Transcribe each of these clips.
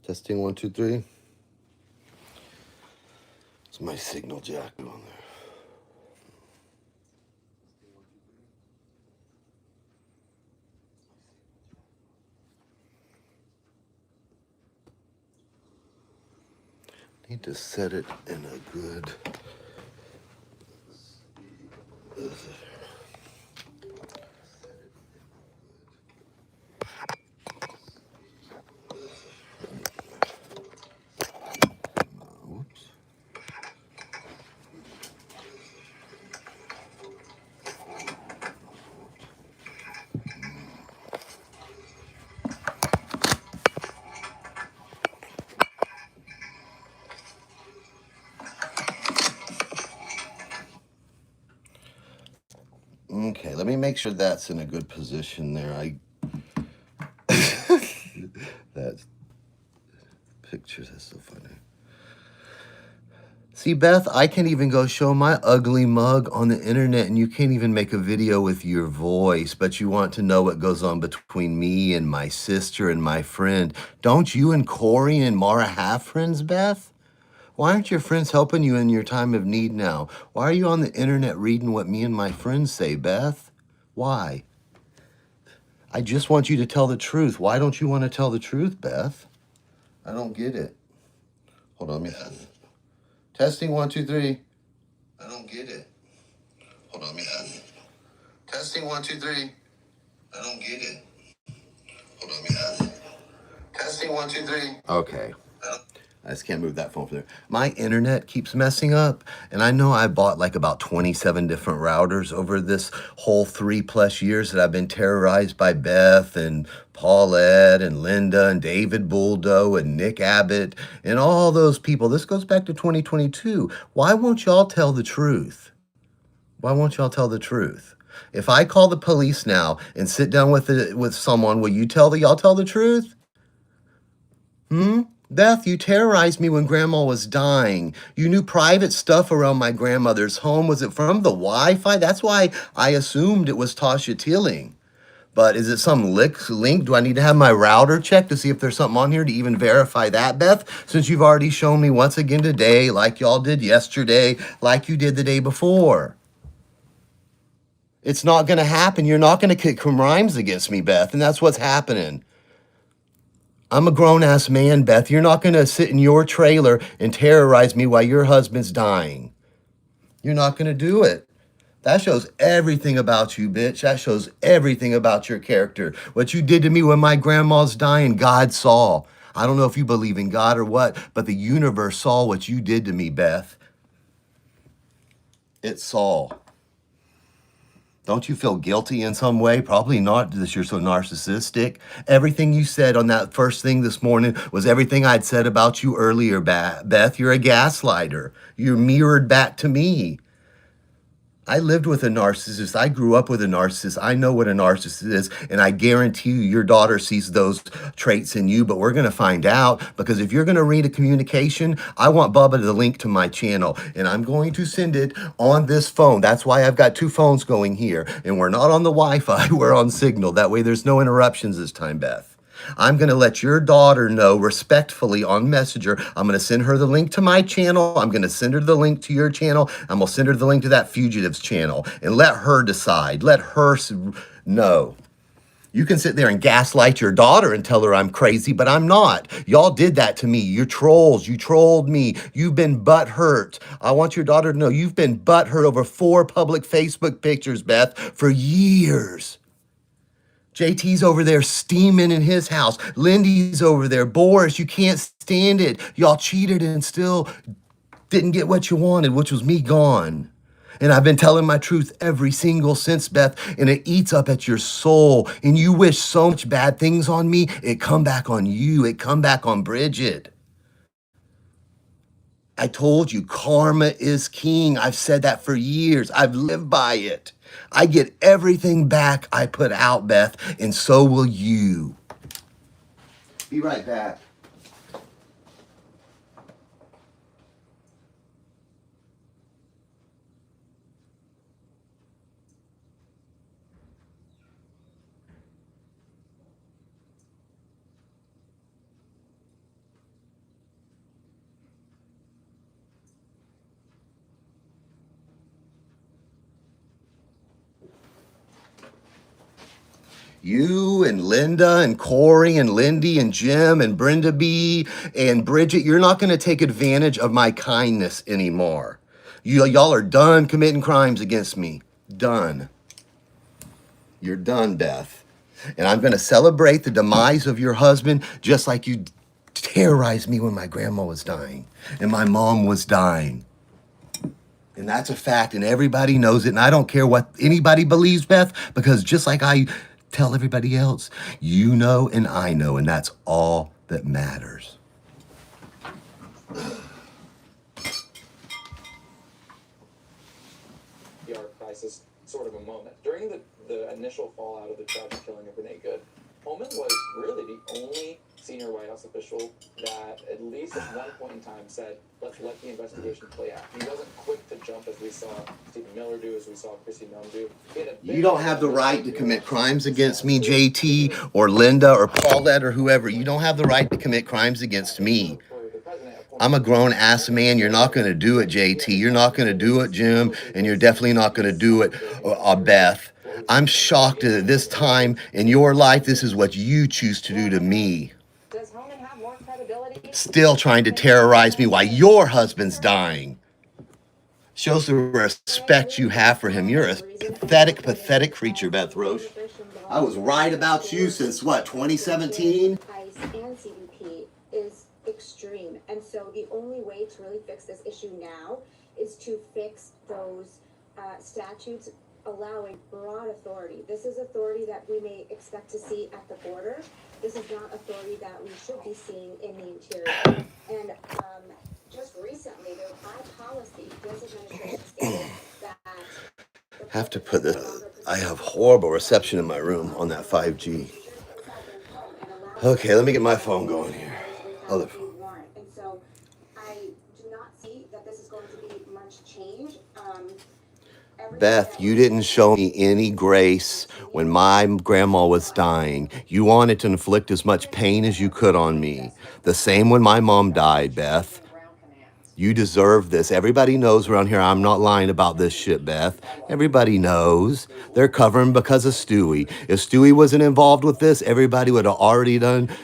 Testing 1, 2, 3. It's my signal jack on there. Need to set it in a good. Whoops. Okay, let me make sure that's in a good position there. That pictures, that's so funny. See, Beth, I can't even go show my ugly mug on the internet, and you can't even make a video with your voice, but you want to know what goes on between me and my sister and my friend. Don't you and Corey and Mara have friends, Beth? Why aren't your friends helping you in your time of need now? Why are you on the internet reading what me and my friends say, Beth? Why? I just want you to tell the truth. Why don't you want to tell the truth, Beth? I don't get it. Hold on, testing 1, 2, 3. I don't get it. Hold on, testing 1, 2, 3. I don't get it. Hold on, testing 1, 2, 3. Okay. I just can't move that phone from there. My internet keeps messing up, and I know I bought like about 27 different routers over this whole 3+ years that I've been terrorized by Beth and Paulette and Linda and David Buldo and Nick Abbott and all those people. This goes back to 2022. Why won't y'all tell the truth? Why won't y'all tell the truth? If I call the police now and sit down with someone, will you y'all tell the truth? Beth, you terrorized me when Grandma was dying. You knew private stuff around my grandmother's home. Was it from the Wi-Fi? That's why I assumed it was Tasha Teeling. But is it some link? Do I need to have my router checked to see if there's something on here to even verify that, Beth? Since you've already shown me once again today, like y'all did yesterday, like you did the day before. It's not going to happen. You're not going to kick crimes against me, Beth, and that's what's happening. I'm a grown-ass man, Beth. You're not going to sit in your trailer and terrorize me while your husband's dying. You're not going to do it. That shows everything about you, bitch. That shows everything about your character. What you did to me when my grandma's dying, God saw. I don't know if you believe in God or what, but the universe saw what you did to me, Beth. It saw. Don't you feel guilty in some way? Probably not, that you're so narcissistic. Everything you said on that first thing this morning was everything I'd said about you earlier, Beth. You're a gaslighter. You're mirrored back to me. I lived with a narcissist. I grew up with a narcissist. I know what a narcissist is, and I guarantee you your daughter sees those traits in you, but we're going to find out, because if you're going to read a communication, I want Bubba to link to my channel, and I'm going to send it on this phone. That's why I've got 2 phones going here, and we're not on the Wi-Fi. We're on Signal. That way there's no interruptions this time, Beth. I'm going to let your daughter know respectfully on Messenger. I'm going to send her the link to my channel. I'm going to send her the link to your channel. I'm going to send her the link to that fugitive's channel and let her decide. Let her know. You can sit there and gaslight your daughter and tell her I'm crazy, but I'm not. Y'all did that to me. You're trolls. You trolled me. You've been butthurt. I want your daughter to know you've been butthurt over 4 public Facebook pictures, Beth, for years. JT's over there steaming in his house. Lindy's over there. Boris, you can't stand it. Y'all cheated and still didn't get what you wanted, which was me gone. And I've been telling my truth every single since, Beth, and it eats up at your soul. And you wish so much bad things on me, it come back on you. It come back on Bridget. I told you, karma is king. I've said that for years. I've lived by it. I get everything back I put out, Beth, and so will you. Be right back. You and Linda and Corey and Lindy and Jim and Brenda B and Bridget, you're not going to take advantage of my kindness anymore. Y'all are done committing crimes against me. Done. You're done, Beth. And I'm going to celebrate the demise of your husband just like you terrorized me when my grandma was dying and my mom was dying. And that's a fact, and everybody knows it. And I don't care what anybody believes, Beth, because just like I tell everybody else, you know and I know, and that's all that matters. Crisis sort of a moment. During the initial fallout of the tragic killing of Renee Good, Holman was really the only senior White House official that, at least at one point in time, said, let's let the investigation play out. He wasn't quick to jump, as we saw Stephen Miller do, as we saw Chrissy Nunn do. You don't have the right to commit crimes against me, JT, or Linda, or Paulette, or whoever. You don't have the right to commit crimes against me. I'm a grown ass man. You're not going to do it, JT. You're not going to do it, Jim. And you're definitely not going to do it, Beth. I'm shocked that at this time in your life, this is what you choose to do to me. Does Holman have more credibility? Still trying to terrorize me while your husband's dying. Shows the respect you have for him. You're a pathetic, pathetic creature, Beth Roche. I was right about you since what, 2017? ICE and CBP is extreme. And so the only way to really fix this issue now is to fix those statutes allowing broad authority. This is authority that we may expect to see at the border. This is not authority that we should be seeing in the interior. And just recently, by policy, this administration stated that have to put this. I have horrible reception in my room on that 5G. Okay, let me get my phone going here. Other phone. And so I do not see that this is going to be much change. Beth, you didn't show me any grace when my grandma was dying. You wanted to inflict as much pain as you could on me. The same when my mom died, Beth. You deserve this. Everybody knows around here I'm not lying about this shit, Beth. Everybody knows. They're covering because of Stewie. If Stewie wasn't involved with this, everybody would have already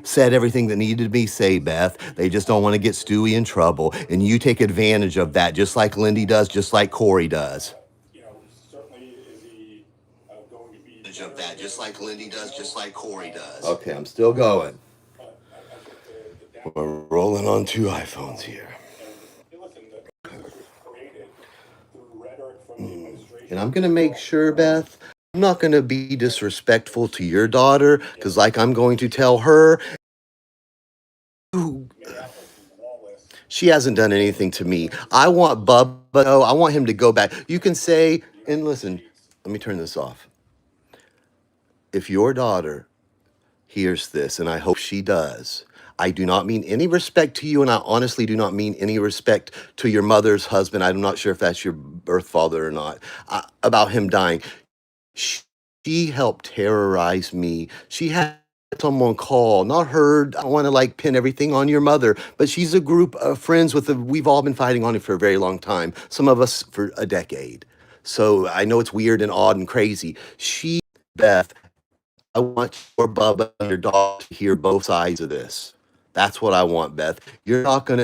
said everything that needed to be said, Beth. They just don't want to get Stewie in trouble. And you take advantage of that, just like Lindy does, just like Corey does. Certainly is he going to be Of that, just like Lindy does, just like Corey does. Okay, I'm still going. We're rolling on 2 iPhones here. And I'm going to make sure, Beth, I'm not going to be disrespectful to your daughter, because like I'm going to tell her, she hasn't done anything to me. I want Bubba, I want him to go back. You can say, and listen, let me turn this off. If your daughter hears this, and I hope she does, I do not mean any respect to you, and I honestly do not mean any respect to your mother's husband. I'm not sure if that's your birth father or not, about him dying. She helped terrorize me. She had someone call, not her. I want to like pin everything on your mother, but she's a group of friends we've all been fighting on it for a very long time. Some of us for a decade. So I know it's weird and odd and crazy. Beth, I want your Bubba and your dog to hear both sides of this. That's what I want, Beth. You're not going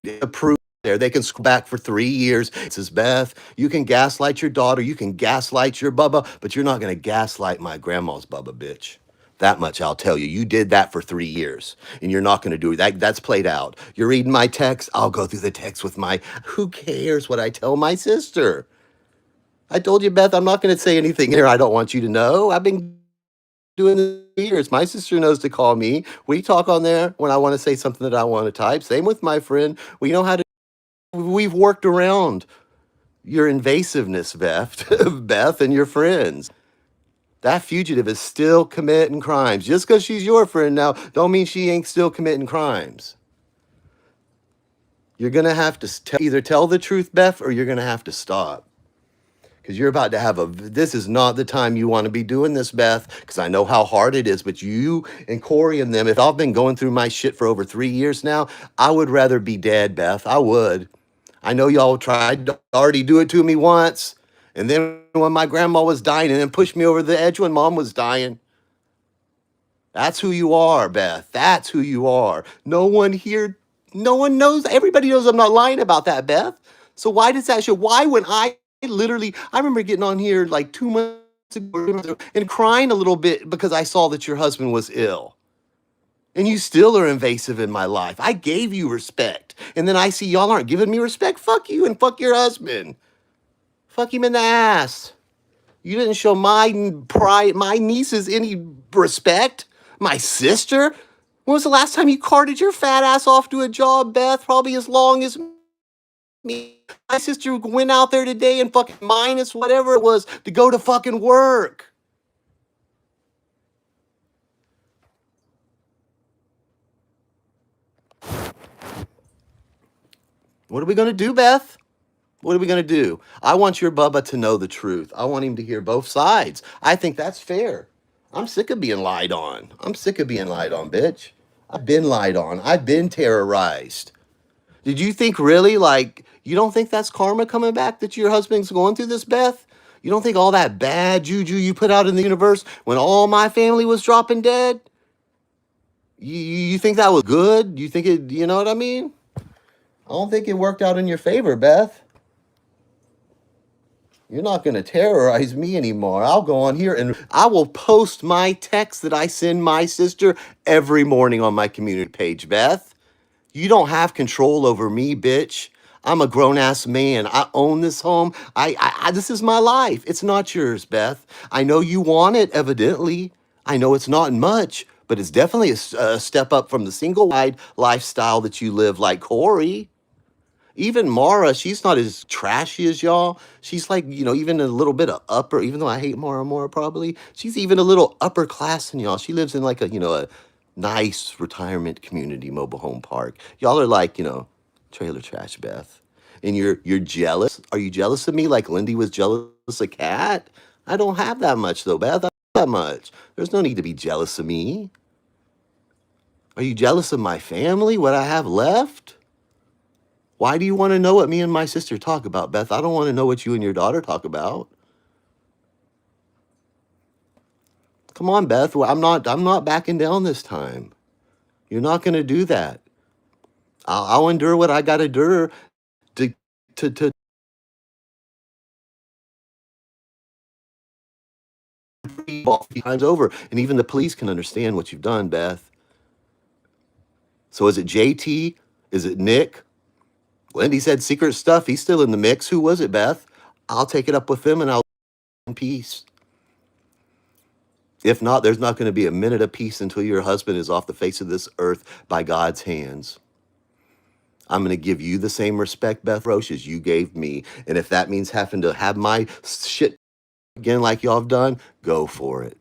to approve there. They can scroll back for 3 years. It says, Beth, you can gaslight your daughter. You can gaslight your Bubba, but you're not going to gaslight my grandma's Bubba, bitch. That much I'll tell you. You did that for 3 years, and you're not going to do that. That's played out. You're reading my text. I'll go through the text with who cares what I tell my sister? I told you, Beth, I'm not going to say anything here I don't want you to know. I've been doing this for years. My sister knows to call me. We talk on there when I want to say something that I want to type. Same with my friend. We know how to. We've worked around your invasiveness, Beth, and your friends. That fugitive is still committing crimes. Just because she's your friend now, don't mean she ain't still committing crimes. You're gonna have to either tell the truth, Beth, or you're gonna have to stop. Because you're about to have this is not the time you want to be doing this, Beth, because I know how hard it is. But you and Corey and them, if I've been going through my shit for over 3 years now, I would rather be dead, Beth. I would. I know y'all tried to already do it to me once. And then when my grandma was dying, and then pushed me over the edge when mom was dying. That's who you are, Beth. That's who you are. No one here, no one knows. Everybody knows I'm not lying about that, Beth. So why does that show? Why when I remember getting on here like 2 months ago and crying a little bit because I saw that your husband was ill. And you still are invasive in my life. I gave you respect. And then I see y'all aren't giving me respect. Fuck you and fuck your husband. Fuck him in the ass. You didn't show my nieces any respect. My sister? When was the last time you carted your fat ass off to a job, Beth? Probably as long as me. My sister went out there today and fucking minus whatever it was to go to fucking work. What are we gonna do, Beth? What are we going to do? I want your Bubba to know the truth. I want him to hear both sides. I think that's fair. I'm sick of being lied on. I'm sick of being lied on, bitch. I've been lied on. I've been terrorized. Did you think really, like, you don't think that's karma coming back that your husband's going through this, Beth? You don't think all that bad juju you put out in the universe when all my family was dropping dead? You think that was good? You think it, you know what I mean? I don't think it worked out in your favor, Beth. You're not going to terrorize me anymore. I'll go on here and I will post my text that I send my sister every morning on my community page, Beth. You don't have control over me, bitch. I'm a grown ass man. I own this home. This is my life. It's not yours, Beth. I know you want it, evidently. I know it's not much, but it's definitely a step up from the single wide lifestyle that you live like Corey. Even Mara, she's not as trashy as y'all. She's like, even a little bit of upper, even though I hate Mara more probably, she's even a little upper class than y'all. She lives in like a nice retirement community mobile home park. Y'all are like, trailer trash, Beth. And you're jealous? Are you jealous of me like Lindy was jealous of Kat? I don't have that much though, Beth. I don't have that much. There's no need to be jealous of me. Are you jealous of my family? What I have left? Why do you want to know what me and my sister talk about, Beth? I don't want to know what you and your daughter talk about. Come on, Beth. I'm not backing down this time. You're not going to do that. I'll endure what I got to endure to times over. And even the police can understand what you've done, Beth. So is it JT? Is it Nick? Lindy said secret stuff. He's still in the mix. Who was it, Beth? I'll take it up with them and I'll in peace. If not, there's not going to be a minute of peace until your husband is off the face of this earth by God's hands. I'm going to give you the same respect, Beth Roche, as you gave me. And if that means having to have my shit again like y'all have done, go for it.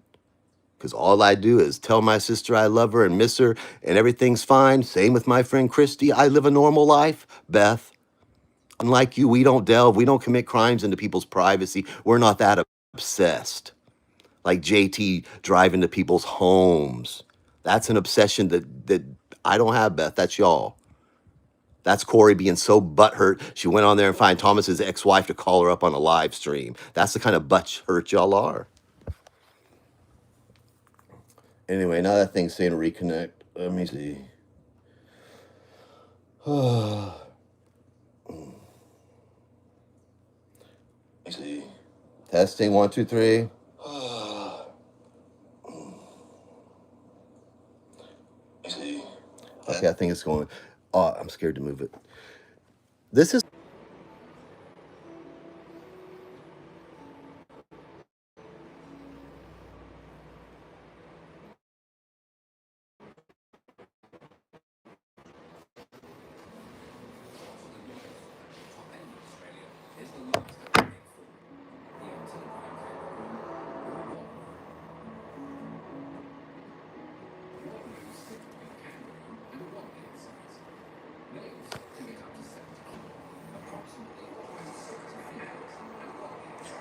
Because all I do is tell my sister I love her and miss her and everything's fine. Same with my friend Christy. I live a normal life, Beth. Unlike you, we don't commit crimes into people's privacy. We're not that obsessed. Like JT driving to people's homes. That's an obsession that I don't have, Beth. That's y'all. That's Corey being so butthurt. She went on there and find Thomas's ex-wife to call her up on a live stream. That's the kind of butthurt y'all are. Anyway, now that thing's saying reconnect. Let me see. Let me see. Testing 1, 2, 3. Okay, I think it's going. Oh, I'm scared to move it. This is.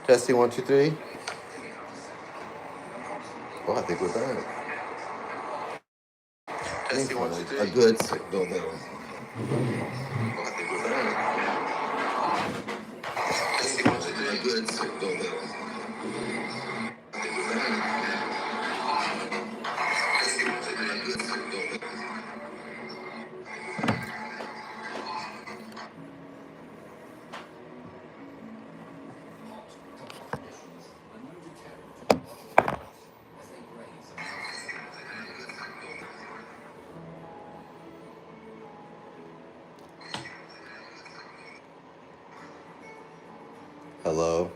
Testing 1, 2, 3. Oh, I think we're back. Testing 1, 2, 3. A good signal there. Oh, I think we're back. Testing 1, 2, 3. A good signal there. I think we're back. Testing 1, Hello?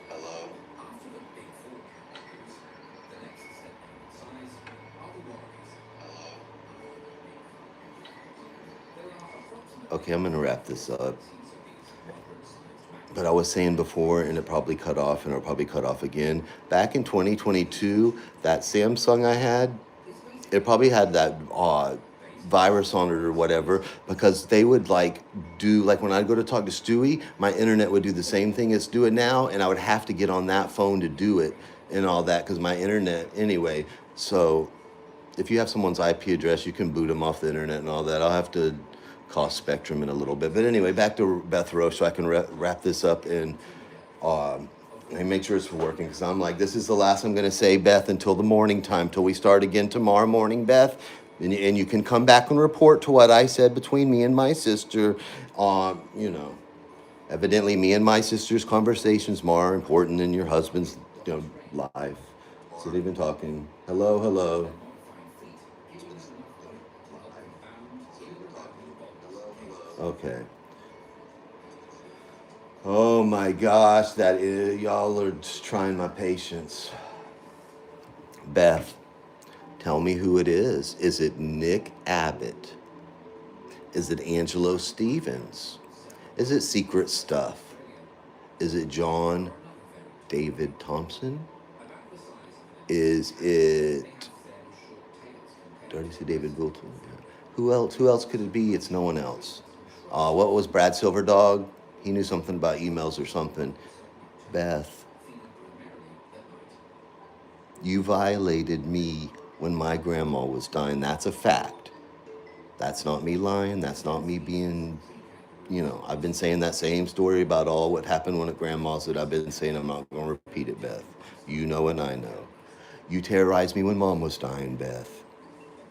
Hello? Okay, I'm gonna wrap this up. But I was saying before, and it probably cut off, and it'll probably cut off again. Back in 2022, that Samsung I had, it probably had that virus on it or whatever, because they would like do, like when I'd go to talk to Stewie, my internet would do the same thing it's doing now, and I would have to get on that phone to do it and all that because my internet, anyway. So if you have someone's IP address, you can boot them off the internet and all that. I'll have to call Spectrum in a little bit. But anyway, back to Beth Roche so I can wrap this up and make sure it's working, because I'm like, this is the last I'm going to say, Beth, until the morning time, till we start again tomorrow morning, Beth. And you can come back and report to what I said between me and my sister. You know, evidently me and my sister's conversations more important than your husband's, life. So they've been talking. Hello, hello. Okay. Oh my gosh, y'all are just trying my patience. Beth, tell me who it is. Is it Nick Abbott? Is it Angelo Stevens? Is it Secret Stuff? Is it John David Thompson? Is it... Did I already say David Goulton? Yeah. Who else? Who else could it be? It's no one else. What was Brad Silverdog? He knew something about emails or something. Beth, you violated me when my grandma was dying. That's a fact. That's not me lying. That's not me being, I've been saying that same story about all what happened when at grandma's that I've been saying. I'm not going to repeat it, Beth. You know and I know. You terrorized me when mom was dying, Beth.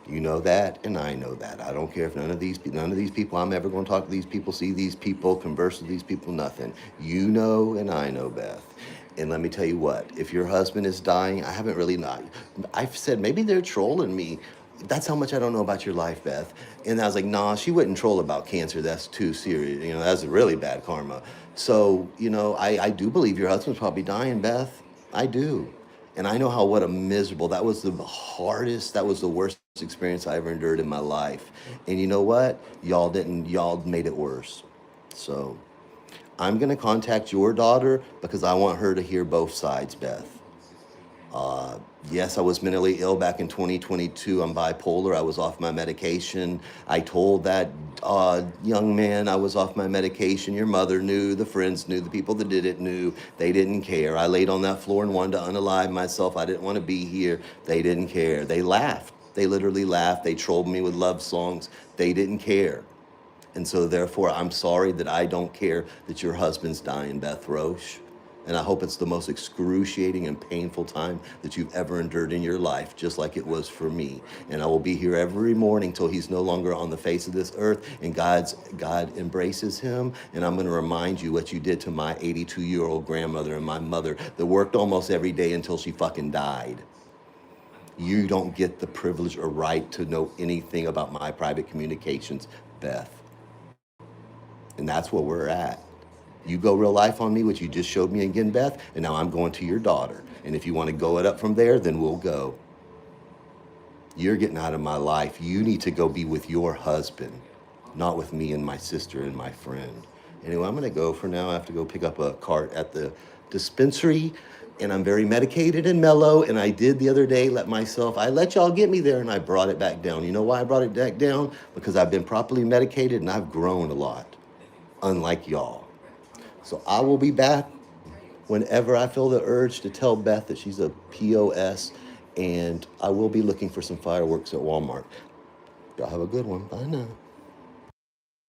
You know that, and I know that. I don't care if none of these people, I'm ever going to talk to these people, see these people, converse with these people, nothing. You know, and I know, Beth. And let me tell you what, if your husband is dying, I've said maybe they're trolling me. That's how much I don't know about your life, Beth. And I was like, nah, she wouldn't troll about cancer. That's too serious. That's really bad karma. So, I do believe your husband's probably dying, Beth. I do. And I know what a miserable, that was the worst experience I ever endured in my life. And you know what? Y'all made it worse. So I'm going to contact your daughter because I want her to hear both sides, Beth. Yes, I was mentally ill back in 2022. I'm bipolar. I was off my medication. I told that young man I was off my medication. Your mother knew, the friends knew, the people that did it knew. They didn't care. I laid on that floor and wanted to unalive myself. I didn't want to be here. They didn't care. They laughed. They literally laughed. They trolled me with love songs. They didn't care. And so therefore, I'm sorry that I don't care that your husband's dying, Beth Roche. And I hope it's the most excruciating and painful time that you've ever endured in your life, just like it was for me. And I will be here every morning till he's no longer on the face of this earth and God embraces him. And I'm going to remind you what you did to my 82-year-old grandmother and my mother that worked almost every day until she fucking died. You don't get the privilege or right to know anything about my private communications, Beth. And that's where we're at. You go real life on me, which you just showed me again, Beth, and now I'm going to your daughter. And if you want to go it up from there, then we'll go. You're getting out of my life. You need to go be with your husband, not with me and my sister and my friend. Anyway, I'm going to go for now. I have to go pick up a cart at the dispensary, and I'm very medicated and mellow, and I did the other day I let y'all get me there, and I brought it back down. You know why I brought it back down? Because I've been properly medicated, and I've grown a lot, unlike y'all. So I will be back whenever I feel the urge to tell Beth that she's a POS, and I will be looking for some fireworks at Walmart. Y'all have a good one. Bye now.